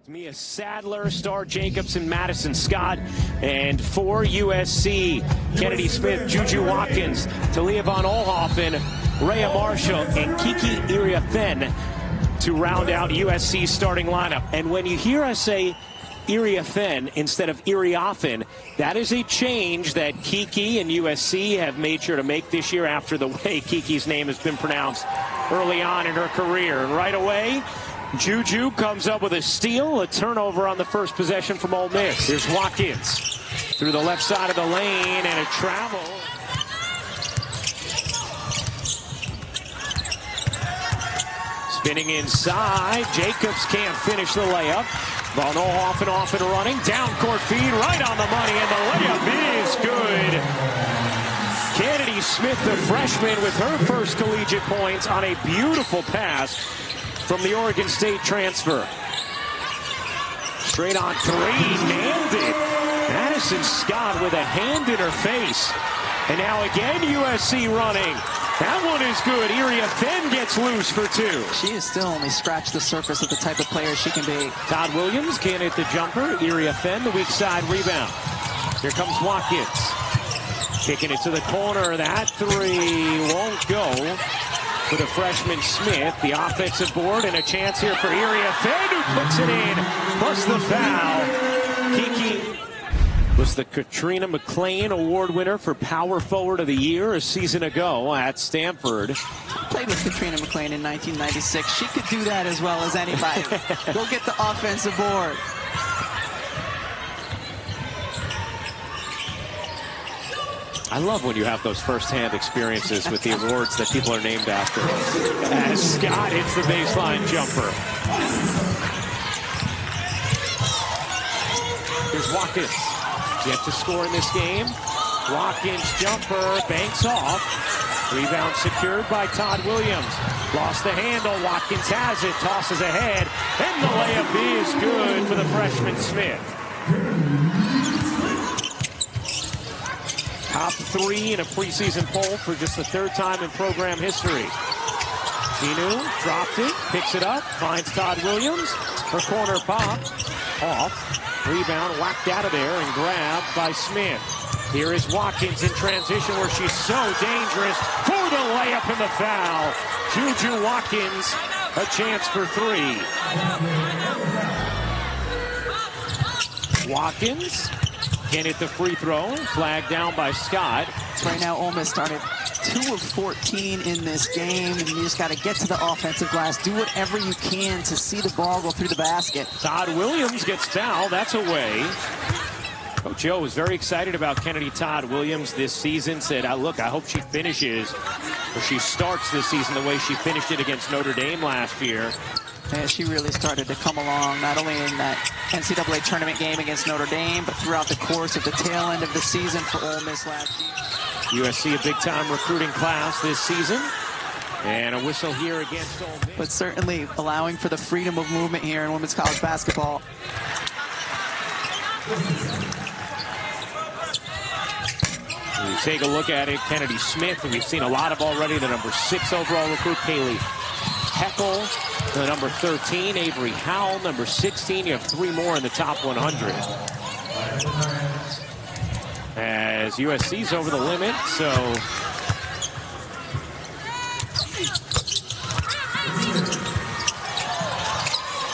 Mia Sadler, Star Jacobson, Madison Scott, and for USC, Kennedy Smith, JuJu Watkins, Talia von Oelhoffen, Rhea Marshall, and Kiki Iriafen to round out USC's starting lineup. And when you hear us say Iriafen instead of Iriafen, that is a change that Kiki and USC have made sure to make this year after the way Kiki's name has been pronounced early on in her career. And right away, JuJu comes up with a steal, a turnover on the first possession from Ole Miss. Here's Watkins through the left side of the lane and a travel. Spinning inside, Jacobs can't finish the layup. Von Oelhoffen off and running, down court feed, right on the money, and the layup is good. Kennedy Smith, the freshman, with her first collegiate points on a beautiful pass from the Oregon State transfer. Straight on three, nailed it. Madison Scott with a hand in her face. And now again, USC running. That one is good. Iriafen gets loose for two. She has still only scratched the surface of the type of player she can be. Todd Williams can't hit the jumper. Iriafen, the weak side rebound. Here comes Watkins. Kicking it to the corner. That three won't go for the freshman Smith. The offensive board and a chance here for Iriafen, who puts it in. Plus the foul. Kiki was the Katrina McLean Award winner for Power Forward of the Year a season ago at Stanford. Played with Katrina McLean in 1996. She could do that as well as anybody. Go get the offensive board. I love when you have those first-hand experiences with the awards that people are named after. As Scott hits the baseline jumper. Here's Watkins. Yet to score in this game. Watkins jumper, banks off. Rebound secured by Todd Williams. Lost the handle. Watkins has it, tosses ahead, and the layup is good for the freshman Smith. Top three in a preseason poll for just the third time in program history. Chinu dropped it, picks it up, finds Todd Williams. Her corner pop, off. Rebound whacked out of there and grabbed by Smith. Here is Watkins in transition where she's so dangerous for the layup and the foul. JuJu Watkins, a chance for three. Watkins can't hit the free throw, flagged down by Scott. Right now, Ole Miss started 2 of 14 in this game, and you just got to get to the offensive glass, do whatever you can to see the ball go through the basket. Todd Williams gets fouled. That's away. Coach Joe was very excited about Kennedy Todd Williams this season. Said, look, I hope she finishes, or she starts this season the way she finished it against Notre Dame last year. And she really started to come along, not only in that NCAA tournament game against Notre Dame, but throughout the course of the tail end of the season for Ole Miss last year. USC, a big-time recruiting class this season. And a whistle here against Ole Miss. But certainly allowing for the freedom of movement here in women's college basketball. We take a look at it. Kennedy Smith, who we've seen a lot of already, the number 6 overall recruit. Kaylee Heckel, the number 13. Avery Howell, number 16. You have 3 more in the top 100. As USC's over the limit, so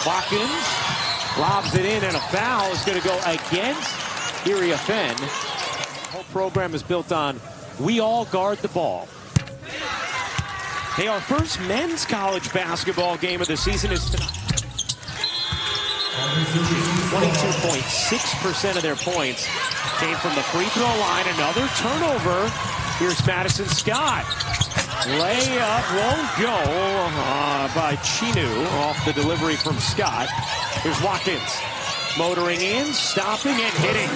Watkins lobs it in, and a foul is going to go against Iriafen. The whole program is built on we all guard the ball. Hey, our first men's college basketball game of the season is tonight. 22.6% of their points came from the free throw line. Another turnover. Here's Madison Scott. Layup won't go by Chinu off the delivery from Scott. Here's Watkins. Motoring in, stopping, and hitting.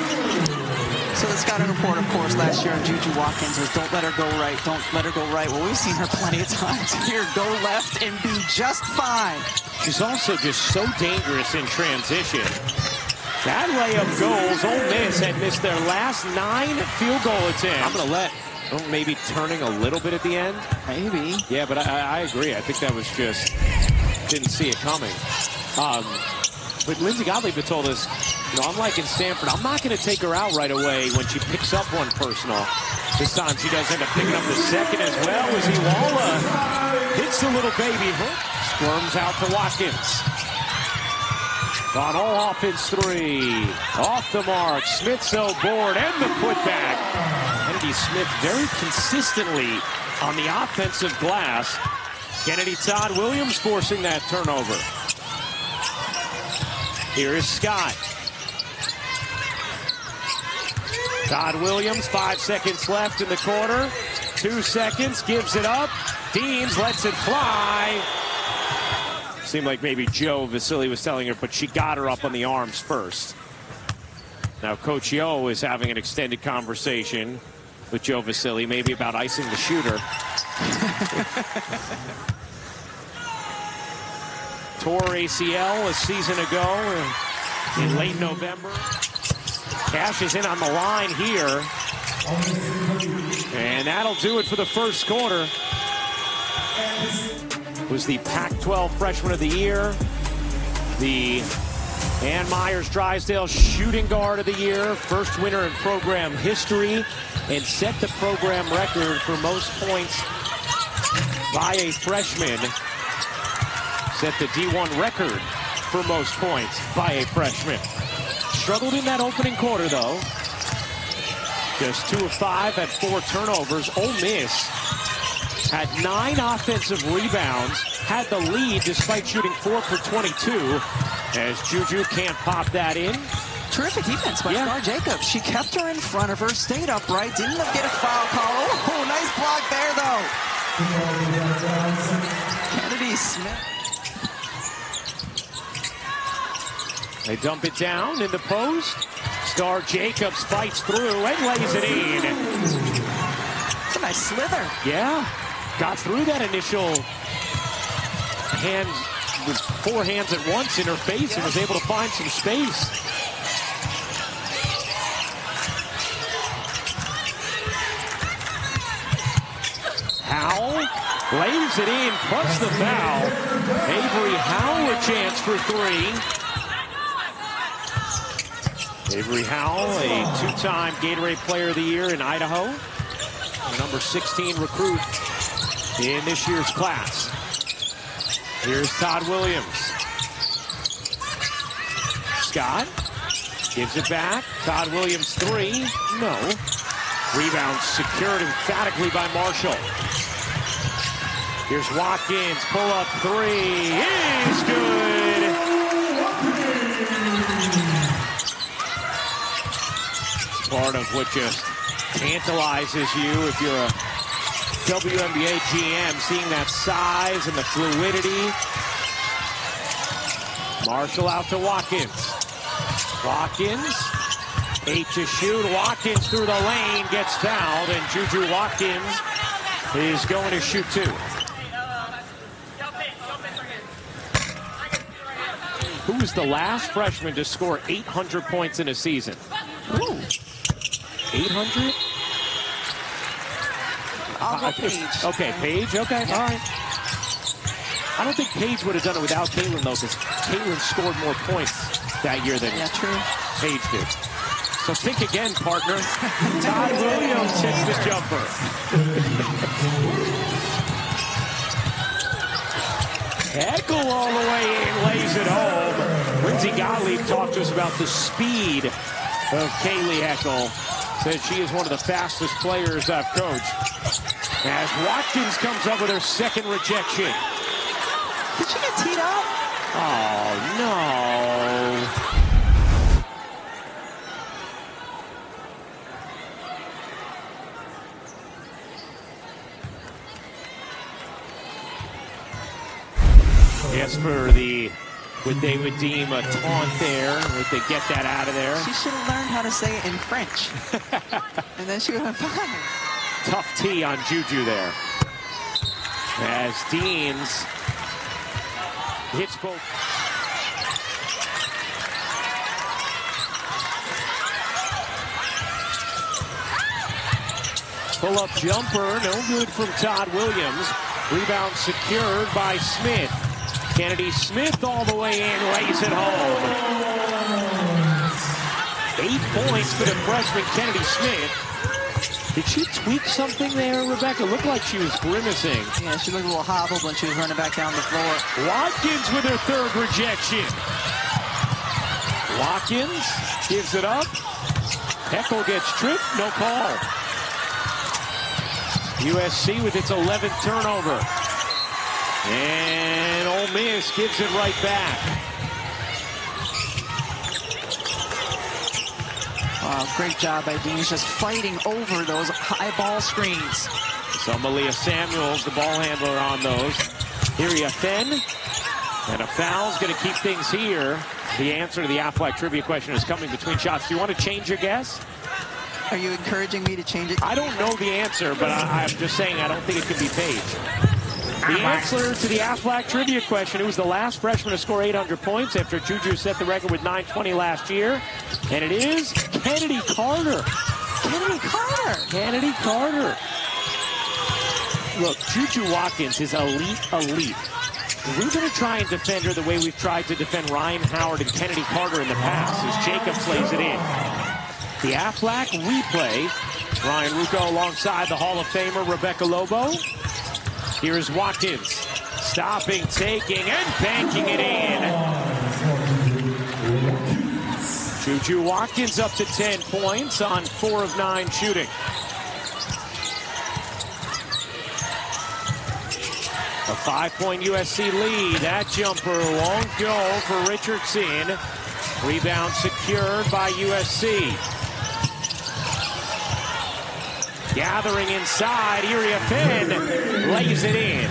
So the scouting report, of course, last year on JuJu Watkins was don't let her go right, don't let her go right. Well, we've seen her plenty of times here go left and be just fine. She's also just so dangerous in transition. That layup goes. Ole Miss had missed their last 9 field goal attempts. I'm going to let maybe turning a little bit at the end. Maybe. Yeah, but I agree. I think that was just, didn't see it coming. But Lindsey Gottlieb had told us, you know, unlike in Stanford, I'm not going to take her out right away when she picks up one personal. This time she does end up picking up the second as well as Iwala hits the little baby hook. Squirms out to Watkins. On all offense 3. Off the mark. Smith so bored and the putback. Kennedy Smith very consistently on the offensive glass. Kennedy Todd Williams forcing that turnover. Here is Scott. Todd Williams, 5 seconds left in the quarter. 2 seconds, gives it up. Deans lets it fly. Seemed like maybe Joe Vasily was telling her, but she got her up on the arms first. Now Coach Yo is having an extended conversation with Joe Vasily, maybe about icing the shooter. Tore ACL a season ago in late November. Cash is in on the line here. And that'll do it for the first quarter. Was the Pac-12 Freshman of the Year, the Ann Myers Drysdale Shooting Guard of the Year, first winner in program history, and set the program record for most points by a freshman. Set the D1 record for most points by a freshman. Struggled in that opening quarter, though. Just 2 of 5, had 4 turnovers. Ole Miss had 9 offensive rebounds, had the lead despite shooting 4 for 22, as JuJu can't pop that in. Terrific defense by Star Jacobs. She kept her in front of her, stayed upright, didn't get a foul call. Oh, nice block there, though. Kennedy Smith. They dump it down in the post. Star Jacobs fights through and lays it in. It's a nice slither. Yeah. Got through that initial hand with 4 hands at once in her face and was able to find some space. Howe lays it in, plus the foul. Avery Howe a chance for 3. Avery Howell, a 2-time Gatorade Player of the Year in Idaho. The number 16 recruit in this year's class. Here's Todd Williams. Scott gives it back. Todd Williams 3. No. Rebound secured emphatically by Marshall. Here's Watkins. Pull up 3. Is good. Part of what just tantalizes you if you're a WNBA GM, seeing that size and the fluidity. Marshall out to Watkins. Watkins, 8 to shoot. Watkins through the lane, gets fouled, and JuJu Watkins is going to shoot 2. Who was the last freshman to score 800 points in a season? Ooh. 800? I'll go Paige. Okay, Paige. Okay, all right. I don't think Paige would have done it without Caitlin, though, because Caitlin scored more points that year than Paige did. So think again, partner. Todd Williams hits the jumper. Eckel all the way in, lays it home. Lindsey Gottlieb talked to us about the speed of Kaylee Eckel. Said she is one of the fastest players I've coached. As Watkins comes up with her second rejection. Did she get teed up? Oh, no. Yes, for the, what they would deem a taunt there. Would they get that out of there? She should have learned how to say it in French. And then she would have been fine. Tough tee on JuJu there. As Deans hits both. Pull-up jumper, no good from Todd Williams. Rebound secured by Smith. Kennedy Smith all the way in, lays it home. 8 points for the freshman Kennedy Smith. Did she tweak something there, Rebecca? It looked like she was grimacing. Yeah, she looked a little hobbled when she was running back down the floor. Watkins with her third rejection. Watkins gives it up. Heckle gets tripped, no call. USC with its 11th turnover. And Ole Miss gives it right back. Wow, great job by Dean. He's just fighting over those high ball screens. So Malia Samuels, the ball handler on those. Iriafen. And a foul's going to keep things here. The answer to the Aflac trivia question is coming between shots. Do you want to change your guess? Are you encouraging me to change it? I don't know the answer, but I'm just saying I don't think it could be Paige. The answer to the Aflac trivia question, who was the last freshman to score 800 points after JuJu set the record with 920 last year. And it is Kennedy Carter. Kennedy Carter. Kennedy Carter. Look, JuJu Watkins is elite. We're going to try and defend her the way we've tried to defend Ryan Howard and Kennedy Carter in the past as Jacobs lays it in. The Aflac Oui-Play. Ryan Rucco alongside the Hall of Famer Rebecca Lobo. Here's Watkins. Stopping, taking, and banking it in. JuJu Watkins up to 10 points on 4 of 9 shooting. A 5-point USC lead. That jumper won't go for Richardson. Rebound secured by USC. Gathering inside, Iriafen lays it in.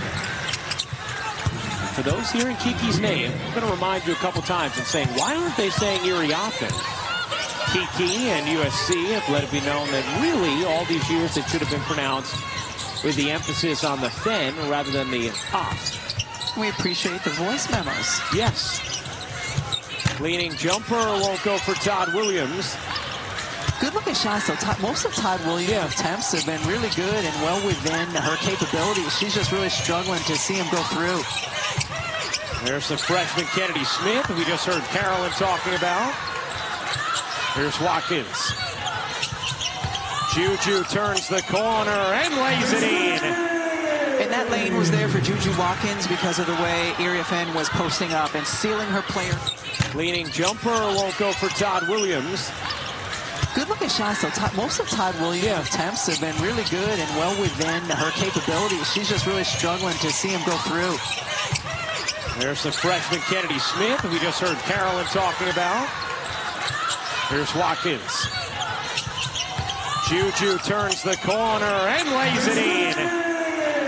For those hearing Kiki's name, I'm going to remind you a couple times and saying, why aren't they saying Iriafen? Kiki and USC have let it be known that really all these years it should have been pronounced with the emphasis on the fen rather than the off. We appreciate the voice memos. Yes. Leaning jumper won't go for Todd Williams. Good looking shots though. Most of Todd Williams' attempts have been really good and well within her capabilities. She's just really struggling to see him go through. There's the freshman Kennedy Smith we just heard Carolyn talking about. Here's Watkins. JuJu turns the corner and lays it in. And that lane was there for JuJu Watkins because of the way Iriafen was posting up and sealing her player. Leaning jumper won't go for Todd Williams. Good looking shots though. Most of Todd Williams' attempts have been really good and well within her capabilities. She's just really struggling to see him go through. There's the freshman Kennedy Smith we just heard Carolyn talking about. Here's Watkins. JuJu turns the corner and lays it in.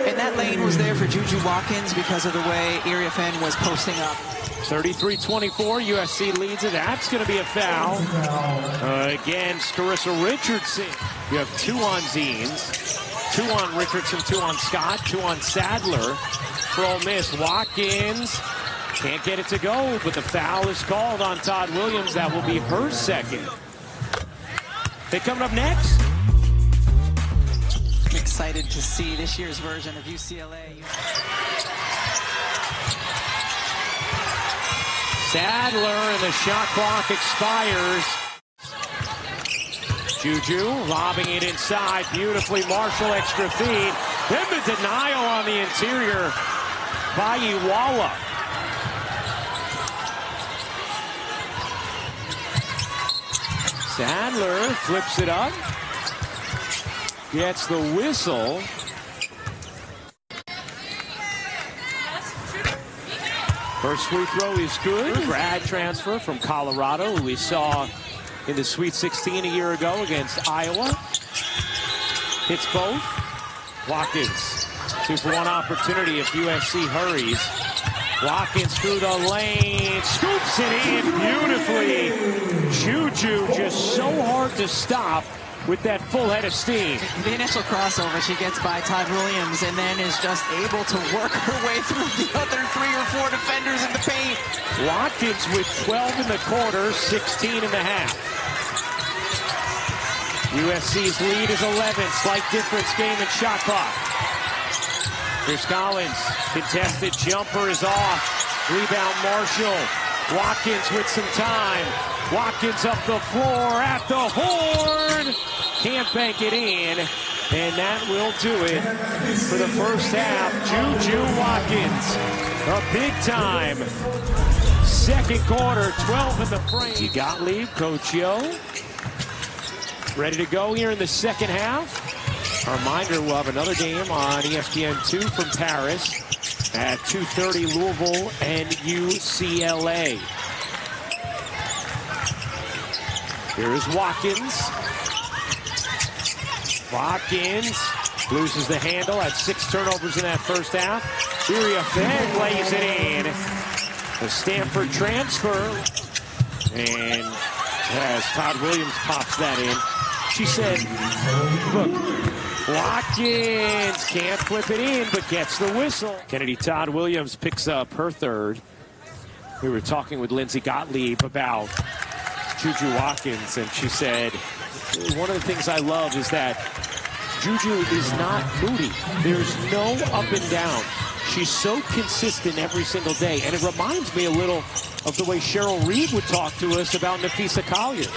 And that lane was there for JuJu Watkins because of the way Iriafen was posting up. 33-24, USC leads it. That's going to be a foul against Carissa Richardson. You have 2 on Ziens, 2 on Richardson, 2 on Scott, 2 on Sadler for Ole Miss. Watkins can't get it to go, but the foul is called on Todd Williams. That will be her second. They coming up next. I'm excited to see this year's version of UCLA. Sadler, and the shot clock expires. JuJu lobbing it inside beautifully. Marshall extra feed. Then the denial on the interior by Iwala. Sadler flips it up. Gets the whistle. First free throw is good. Grad transfer from Colorado, who we saw in the Sweet 16 a year ago against Iowa. Hits both. Watkins, 2-for-1 opportunity if USC hurries. Watkins through the lane, scoops it in beautifully. JuJu just so hard to stop with that full head of steam. The initial crossover, she gets by Todd Williams and then is just able to work her way through the other 3 or 4 defenders in the paint. Watkins with 12 in the quarter, 16 in the half. USC's lead is 11, slight difference game in shot clock. Here's Collins, contested jumper is off. Rebound Marshall. Watkins with some time. Watkins up the floor at the horn. Can't bank it in. And that will do it for the first half. JuJu Watkins, a big time. Second quarter, 12 in the frame. Gottlieb, Coach Yo, ready to go here in the second half. A reminder, we'll have another game on ESPN2 from Paris at 2:30, Louisville and UCLA. Here is Watkins. Watkins loses the handle, had 6 turnovers in that first half. Iriafen lays it in. The Stanford transfer. And as Todd Williams pops that in, she said, look, Watkins can't flip it in, but gets the whistle. Kennedy Todd Williams picks up her third. We were talking with Lindsay Gottlieb about JuJu Watkins, and she said, one of the things I love is that JuJu is not moody. There's no up and down. She's so consistent every single day, and it reminds me a little of the way Cheryl Reed would talk to us about Napheesa Collier.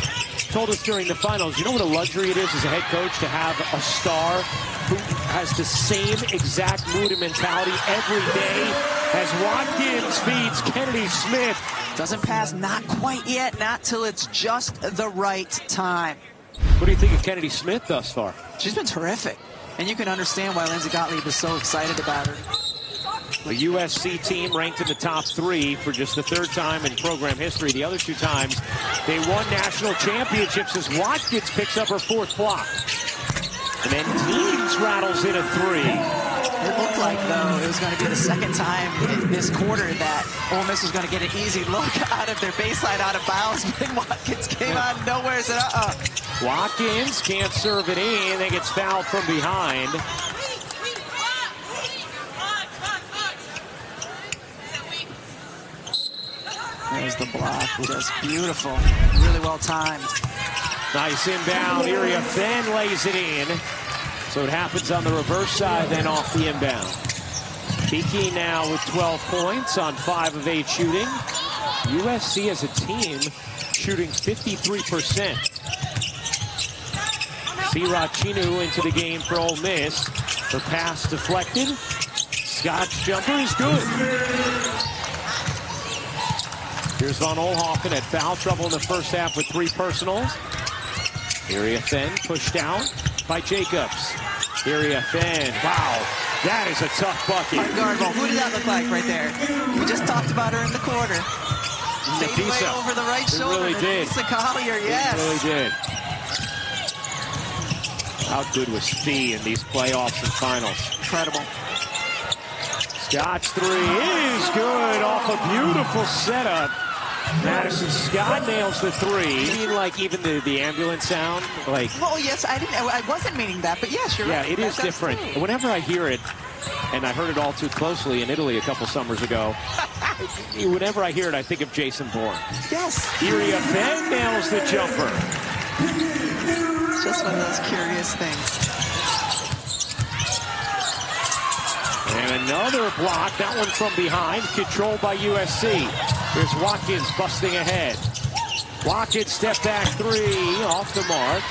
Told us during the finals, you know what a luxury it is as a head coach to have a star who has the same exact mood and mentality every day as Watkins feeds Kennedy Smith. Doesn't pass, not quite yet, not till it's just the right time. What do you think of Kennedy Smith thus far? She's been terrific, and you can understand why Lindsay Gottlieb is so excited about her. A USC team ranked in the top 3 for just the 3rd time in program history. The other 2 times they won national championships as Watkins picks up her 4th block. And then Teams rattles in a 3. It looked like, though, it was going to be the 2nd time in this quarter that Ole Miss was going to get an easy look out of their baseline, out of bounds. But Watkins came out of nowhere and said, Watkins can't serve it in. Then gets fouled from behind. There's the block, just beautiful, really well timed. Nice inbound, Iriafen lays it in. So it happens on the reverse side, then off the inbound. Kiki now with 12 points on 5 of 8 shooting. USC as a team shooting 53%. Sirachinu into the game for Ole Miss. Her pass deflected. Scott's jumper is good. Here's Von Oelhoffen at foul trouble in the first half with 3 personals. Iriafen pushed out by Jacobs. Iriafen, wow, that is a tough bucket. Who did that look like right there? We just talked about her in the quarter. Fade away over the right shoulder. Really did. Napheesa Collier, yes. It really did. How good was Fee in these playoffs and finals? Incredible. Scott's 3 is good off a beautiful setup. Madison Scott nails the 3. You mean like even the ambulance sound? Like, oh yes, I wasn't meaning that, but yes, you're right. Yeah, it is different. Whenever I hear it, and I heard it all too closely in Italy a couple summers ago, whenever I hear it, I think of Jason Bourne. Yes. Iriafen nails the jumper. It's just one of those curious things. And another block, that one from behind, controlled by USC. Here's Watkins busting ahead. Watkins step back 3, off the mark.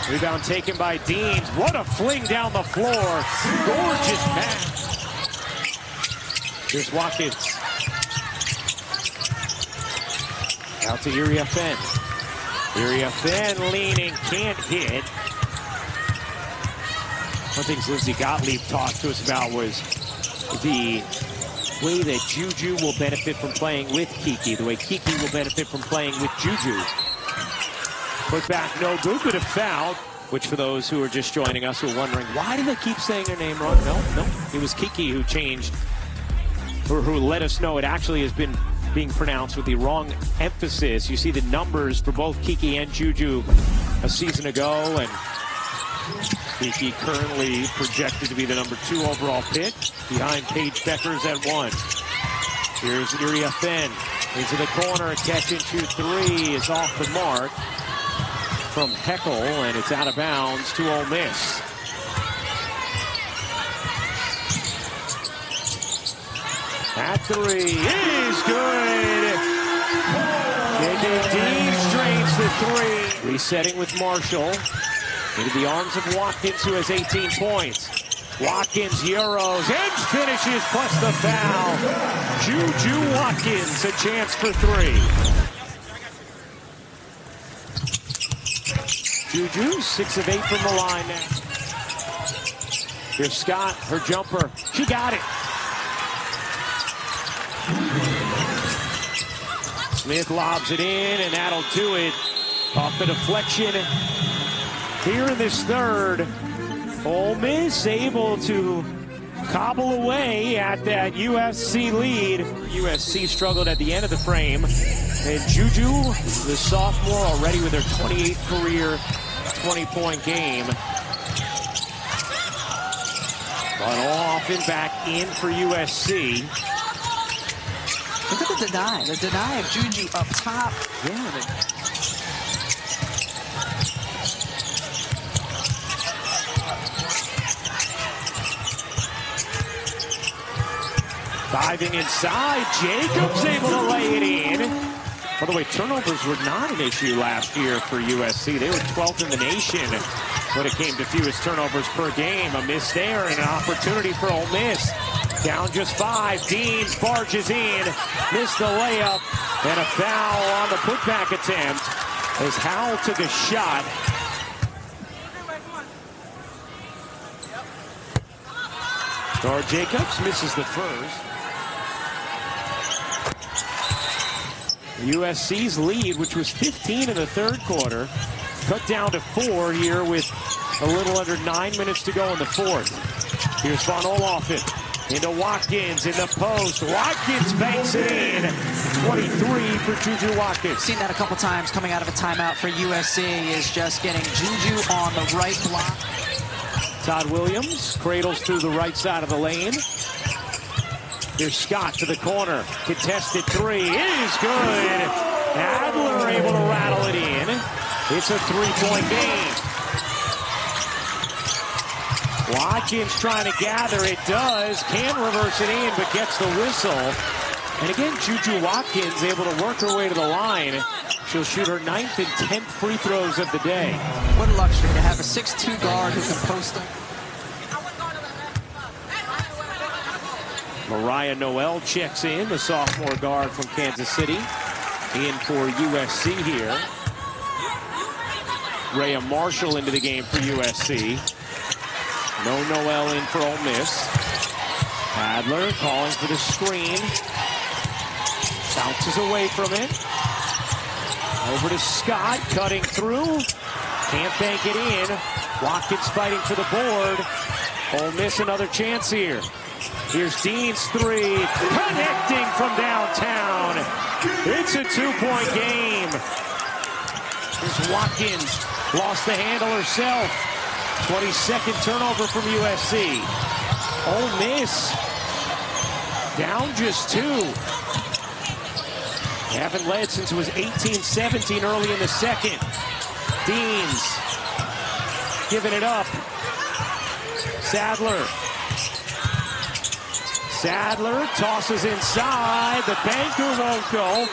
Rebound taken by Deans. What a fling down the floor. Gorgeous pass. Here's Watkins. Out to Iriafen. Iriafen leaning, can't hit. One of the things Lindsay Gottlieb talked to us about was the way that JuJu will benefit from playing with Kiki, the way Kiki will benefit from playing with JuJu. Put back, no good, but a foul, which for those who are just joining us who are wondering, why do they keep saying their name wrong? No, it was Kiki who changed, or who let us know it actually has been being pronounced with the wrong emphasis. You see the numbers for both Kiki and JuJu a season ago, and Kiki currently projected to be the number 2 overall pick, behind Paige Beckers at 1. Here's Iriafen into the corner, catch into 3 is off the mark from Heckel, and it's out of bounds to Ole At three is good. Dean strains the three. Resetting with Marshall. Into the arms of Watkins, who has 18 points. Watkins, Euros, and finishes, plus the foul. JuJu Watkins, a chance for three. JuJu, 6 of 8 from the line now. Here's Scott, her jumper. She got it. Smith lobs it in, and that'll do it. Off the deflection here in this third. Ole Miss able to cobble away at that USC lead. USC struggled at the end of the frame. And JuJu, the sophomore, already with her 28th career 20-point game. But Olhoffen back in for USC. Look at the deny. The deny of JuJu up top. Yeah. Diving inside, Jacobs able to lay it in. By the way, turnovers were not an issue last year for USC. They were 12th in the nation when it came to fewest turnovers per game. A miss there and an opportunity for Ole Miss. Down just 5. Dean barges in, missed the layup, and a foul on the putback attempt as Howell took a shot. Or Jacobs misses the first. USC's lead, which was 15 in the third quarter, cut down to 4 here with a little under 9 minutes to go in the fourth. Here's Von Olhoffen into Watkins in the post. Watkins banks it in. 23 for JuJu Watkins. Seen that a couple times coming out of a timeout for USC, is just getting JuJu on the right block. Todd Williams cradles through the right side of the lane. Here's Scott to the corner. Contested three. It is good. Adler able to rattle it in. It's a three-point game. Watkins trying to gather. It does. Can reverse it in, but gets the whistle. And again, JuJu Watkins able to work her way to the line. She'll shoot her 9th and 10th free throws of the day. What a luxury to have a 6'2" guard who can post them. Mariah Noel checks in, the sophomore guard from Kansas City, in for USC here. Rhea Marshall into the game for USC. No Noel in for Ole Miss. Adler calling for the screen. Bounces away from it. Over to Scott, cutting through. Can't bank it in. Watkins fighting for the board. Ole Miss another chance here. Here's Dean's three, connecting from downtown. It's a two-point game. Here's Watkins, lost the handle herself. 22nd turnover from USC. Ole Miss down just 2. They haven't led since it was 18-17 early in the second. Deans giving it up. Sadler tosses inside. The banker won't go.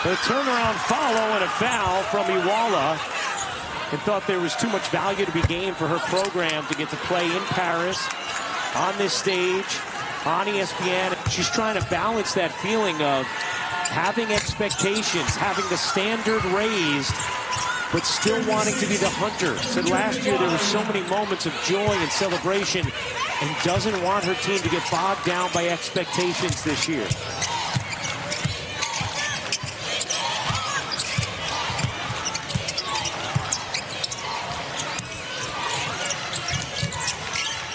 The turnaround follow and a foul from Iwala. And thought there was too much value to be gained for her program to get to play in Paris, on this stage, on ESPN. She's trying to balance that feeling of having expectations, having the standard raised, but still wanting to be the hunter. Said last year there were so many moments of joy and celebration, and doesn't want her team to get bogged down by expectations this year.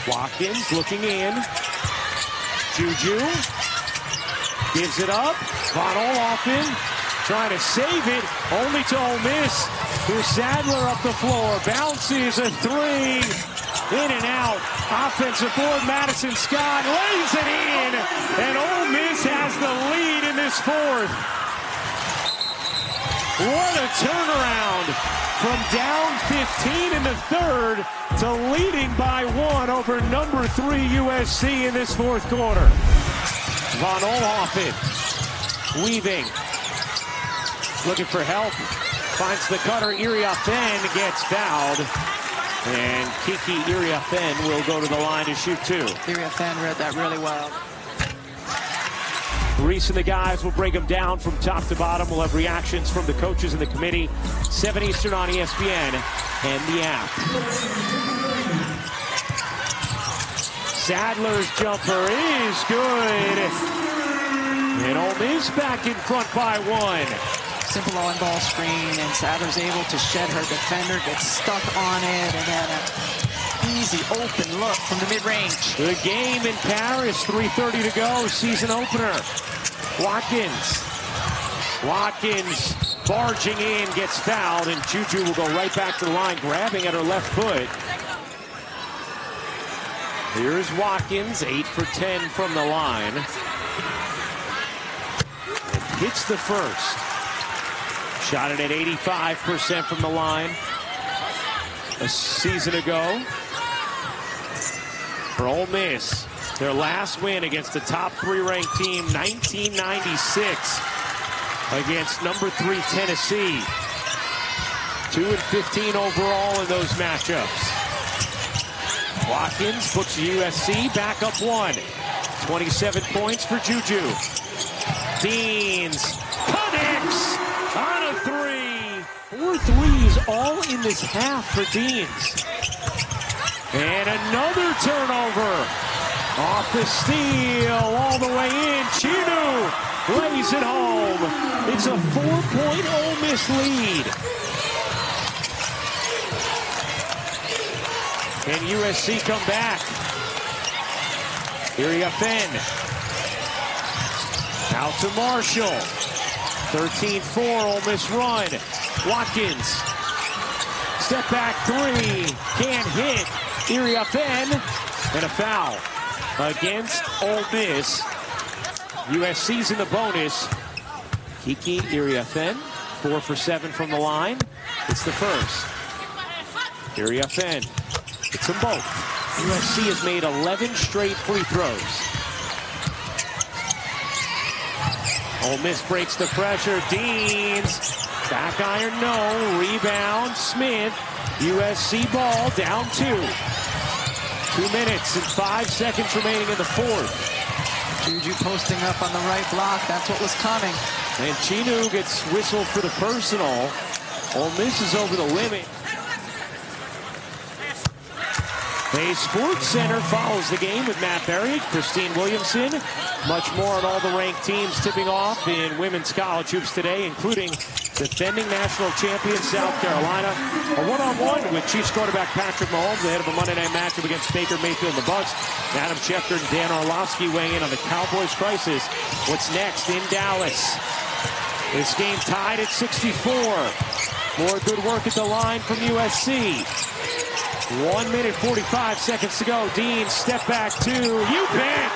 Watkins looking in. JuJu gives it up. Von Olhoffen trying to save it, only to Ole Miss. Here's Sadler up the floor, bounces a three, in and out. Offensive board, Madison Scott lays it in, and Ole Miss has the lead in this fourth. What a turnaround from down 15 in the third to leading by 1 over number 3 USC in this fourth quarter. Von Olhoffen weaving, looking for help, finds the cutter. Iriafen gets fouled, and Kiki Iriafen will go to the line to shoot two. Iriafen read that really well. Reese and the guys will break them down from top to bottom. We'll have reactions from the coaches and the committee. 7 Eastern on ESPN and the app. Sadler's jumper is good. And Ole Miss back in front by one. Simple on-ball screen, and Sadler's able to shed her defender, gets stuck on it, and then an easy open look from the mid-range. The game in Paris, 3:30 to go, season opener. Watkins barging in, gets fouled, and JuJu will go right back to the line, grabbing at her left foot. Here's Watkins, 8 for 10 from the line. And hits the first. Shot it at 85% from the line a season ago. For Ole Miss, their last win against the top 3 ranked team, 1996, against number 3 Tennessee. 2-15 overall in those matchups. Watkins puts USC back up 1. 27 points for JuJu. Deans connects on a 3. 4 threes all in this half for Deans. And another turnover. Off the steal, all the way in. Chinu lays it home. It's a 4-point Ole Miss lead. And USC come back. Iriafen. Out to Marshall. 13-4, Ole Miss run. Watkins. Step back 3. Can't hit. Iriafen. And a foul against Ole Miss. USC's in the bonus. Kiki Iriafen, 4 for 7 from the line. It's the first. Iriafen. It's them both. USC has made 11 straight free throws. Ole Miss breaks the pressure. Deans. Back iron, no. Rebound, Smith. USC ball down 2. 2 minutes and 5 seconds remaining in the fourth. JuJu posting up on the right block. That's what was coming. And Chinu gets whistled for the personal. Ole Miss is over the limit. A Sports Center follows the game with Matt Berry, Christine Williamson. Much more on all the ranked teams tipping off in women's college hoops today, including defending national champion South Carolina. A one-on-one with Chiefs quarterback Patrick Mahomes ahead of a Monday night matchup against Baker Mayfield and the Bucs. Adam Schefter and Dan Orlovsky weighing in on the Cowboys crisis. What's next in Dallas? This game tied at 64. More good work at the line from USC. 1 minute, 45 seconds to go. Dean, step back 2. You bet!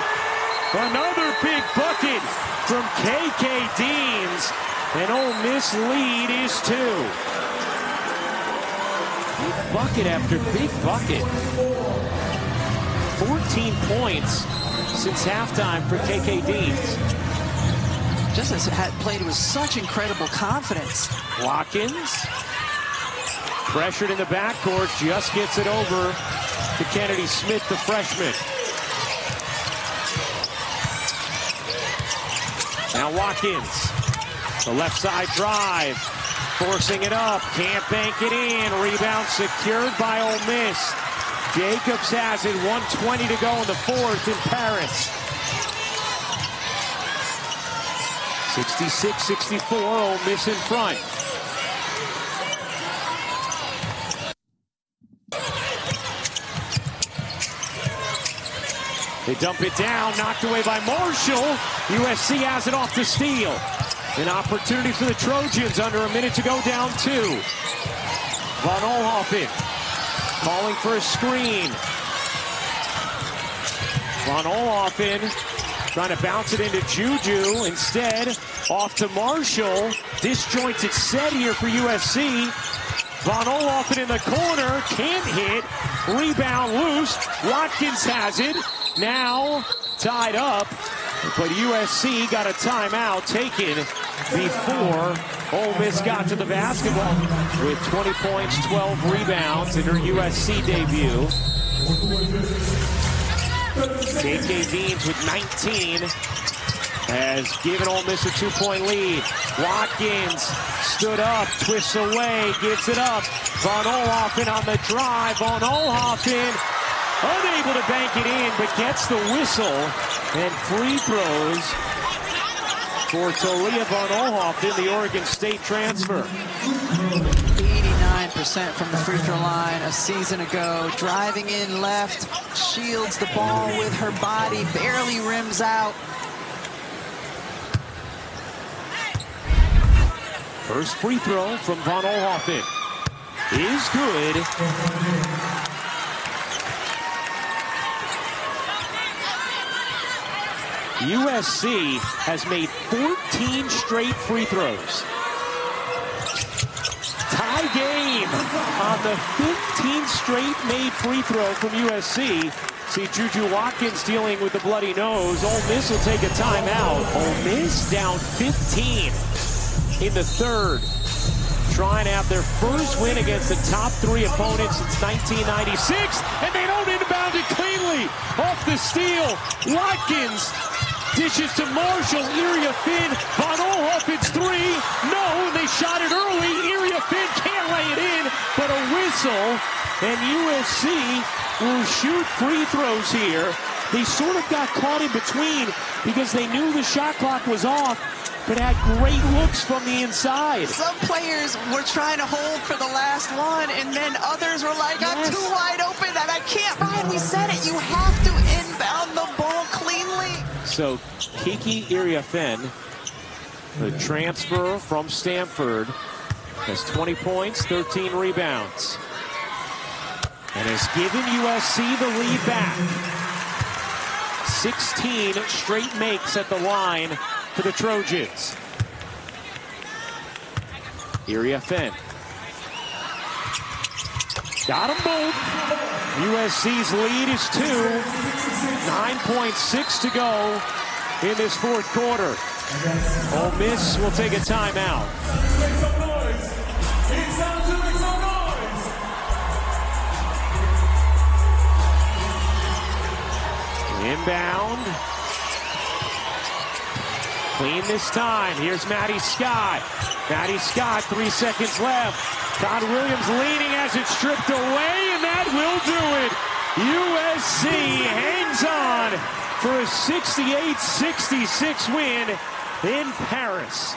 Another big bucket from KK Deans. And Ole Miss lead is 2. Big bucket after big bucket. 14 points since halftime for KK Deans. Just as it had played with such incredible confidence. Watkins. Pressured in the backcourt, just gets it over to Kennedy Smith, the freshman. Now Watkins, the left side drive, forcing it up, can't bank it in. Rebound secured by Ole Miss. Jacobs has it, 1:20 to go in the fourth in Paris. 66-64, Ole Miss in front. They dump it down, knocked away by Marshall. USC has it off the steal. An opportunity for the Trojans, under a minute to go, down 2. Von Olhoffen calling for a screen. Von Olhoffen trying to bounce it into JuJu. Instead, off to Marshall. Disjointed set here for USC. Von Olhoffen in the corner, can't hit. Rebound loose. Watkins has it. Now tied up But USC got a timeout taken before Ole Miss got to the basketball with 20 points, 12 rebounds in her USC debut. KK Deans with 19 has given Ole Miss a 2-point lead. Watkins stood up, twists away, gives it up. Von Oelhoffen on the drive. Von Oelhoffen unable to bank it in, but gets the whistle. And free throws for Talia Von Oelhoffen, the Oregon State transfer. 89% from the free throw line a season ago. Driving in left, shields the ball with her body, barely rims out. First free throw from Von Oelhoffen is good. USC has made 14 straight free throws. Tie game on the 15th straight made free throw from USC. See JuJu Watkins dealing with the bloody nose. Ole Miss will take a timeout. Ole Miss down 15 in the third. Trying to have their first win against the top 3 opponents since 1996. And they don't inbound it cleanly. Off the steal, Watkins dishes to Marshall. Iriafen, Von Oelhoffen's 3. No, and they shot it early. Iriafen can't lay it in, but a whistle. And USC will shoot free throws here. They sort of got caught in between because they knew the shot clock was off, but had great looks from the inside. Some players were trying to hold for the last one, and then others were like, I'm too wide open, and I can't. Ryan, we said it. You have to inbound the ball cleanly. So Kiki Iriafen, the transfer from Stanford, has 20 points, 13 rebounds, and has given USC the lead back. 16 straight makes at the line for the Trojans. Iriafen. Got them both. USC's lead is 2. 9.6 to go in this fourth quarter. Ole Miss will take a timeout. Inbound. Clean this time. Here's Madison Scott. Madison Scott, 3 seconds left. Todd Williams leaning as it's stripped away, and that will do it. USC hangs on for a 68-66 win in Paris.